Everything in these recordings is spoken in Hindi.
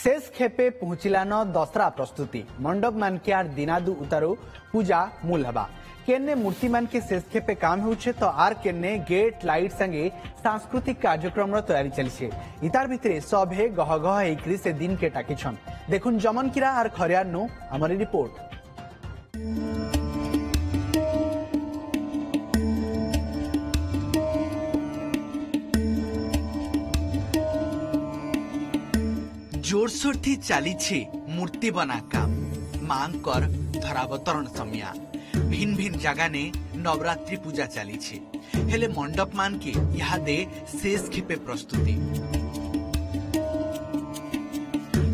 शेष खेपे पहुंचलान दसरा प्रस्तुति मंडप मानकियार दिनादु उतारू पूजा मूल हवा केने मूर्ति मान के शेष खेपे काम होउछे तो आर केने गेट लाइट संगे सांस्कृतिक कार्यक्रम तैयारी चली इतार भितरे सभे गहगह होकरी से दिन के टाकिछन देखुन जमनकिरा आर खरियार नु हमरी रिपोर्ट। जोरसोर थी चली मूर्ति बना काम मांकर धरावतरण समिया भिन्न भिन्न जगह ने नवरात्रि पूजा चली हेले मंडप मान के यहाँ दे शेष खेपे प्रस्तुति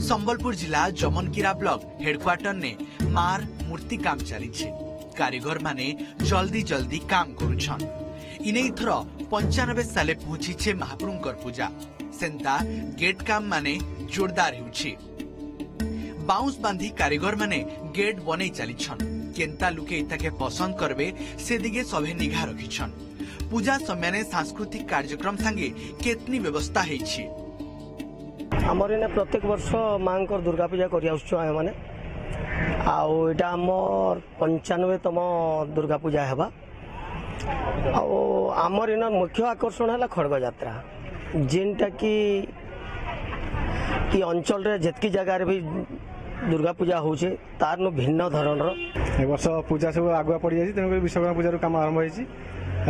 संबलपुर जिला जमनकिरा ब्लॉक हेडक्वार्टर ने मार मूर्ति काम चली कारीगर माने जल्दी जल्दी काम करुछन इने थर 95 साले पहुंची महाप्रभुकर पूजा सेंता गेट काम माने जोरदार होउछि बाउंस बांधी कारीगर माने गेट बनै चलीछन केंता लुके इताके पसंद करबे से दिगे सभे निघा रखिछन पूजा समय सांस्कृतिक कार्यक्रम संगे केतनी व्यवस्था हेछि हमर ने प्रत्येक वर्ष मांकर दुर्गा पूजा करि आउछु आय माने आउ एटा हमर 95तम दुर्गा पूजा हेबा आउ हमर इन मुख्य आकर्षण हला खड़ग यात्रा जेनटा की अंचल रे जेतकी जगह रे भी दुर्गा पूजा होउछे तार नो भिन्न धरणर ए वर्ष पूजा सब आगुआ पड़ जाई तेन विश्वकर्मा पूजा काम आरंभ होईची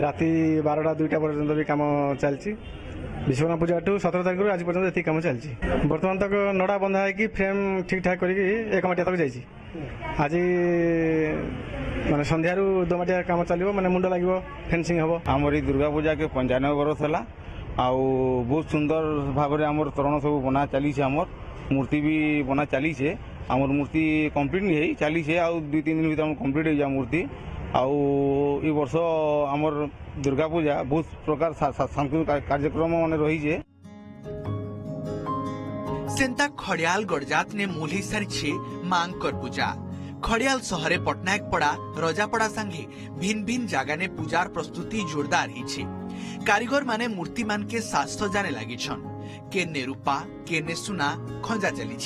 राति 12टा 2टा पर्यंत भी काम चलची विश्वकर्मा पूजा 17 तारिख आज पर्यंत एती काम चलची वर्तमान तक नडा बंधा है कि फ्रेम ठीक ठाक करके एक माटिया तक जाईची आज माने संध्यारू दो माटिया काम चलिबो माने मुंड लागिबो फेंसिंग हबो हमरी दुर्गा पूजा के 95 वर्ष होला आउ बहुत सुंदर भाव में आमर तोरण सब बना चली मूर्ति भी बना चली आमर मूर्ति कंप्लीट नहीं चली आउ 2-3 दिन भीतर कंप्लीट हो जा मूर्ति आउ ई वर्ष आमर दुर्गा पूजा बहुत प्रकार सांस्कृतिक कार्यक्रम मान रही सेंता खड़ियाल गड़जात ने मूली सारी मांकर पूजा खड़ियाल सहरे पटनायक पड़ा रजापड़ा संगे भिन्न भिन्न जगह ने पूजार प्रस्तुति जोरदार ही कारीगर माने मूर्ति मान के शास्त्र जाने लगी केने रूपा केने सुना खंजा चली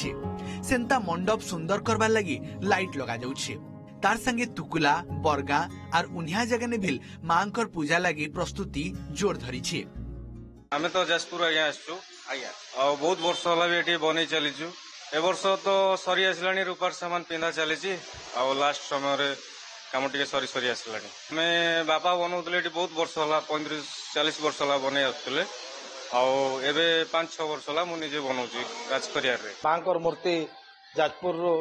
सेंता मंडप सुंदर करवार लगी लाइट लगा जाउछे तार संगे तुकुला बरगा और उन्या जगह ने भी मांकर पूजा लगी प्रस्तुति जोर धरी छे आमे तो जाजपुर आया आसछु आया बहुत वर्ष होला भी एठी बनै चलीछु ए वर्ष तो सरी आसलानी रूपार सामान पिंधा चली लास्ट समय रे काम टिके सरी सरी आसलानी मैं बापा बनाउतले एठी बहुत वर्ष होला 35-40 वर्ष होला बनै आउतले एबे 5-6 वर्ष होला मु निजे बनाउची राजकरियार रे मांकर मूर्ति जाजपुर रो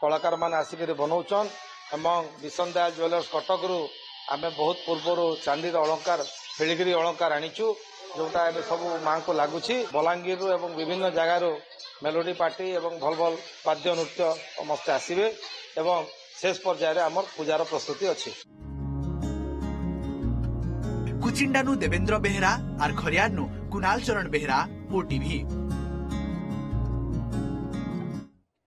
कलाकार मान आसिक बनाउछन एवं विशन दयाल ज्वेलर्स कटक रो आमे बहुत पूर्व चांदी अलंकार फिलिगिरी अलंकार आनीचु जोटा एबे सब मां को लागुची बलांगीर रो एवं विभिन्न जगह रो मेलोडी पार्टी एवं भल भल वाद्य नृत्य समस्त आसिबे एवं शेष पर्याय रे हमर पूजार प्रस्तुति अछि कुचिंडानु देवेंद्र बेहरा और खरियारनु कुणाल चरण बेहरा ओटीवी।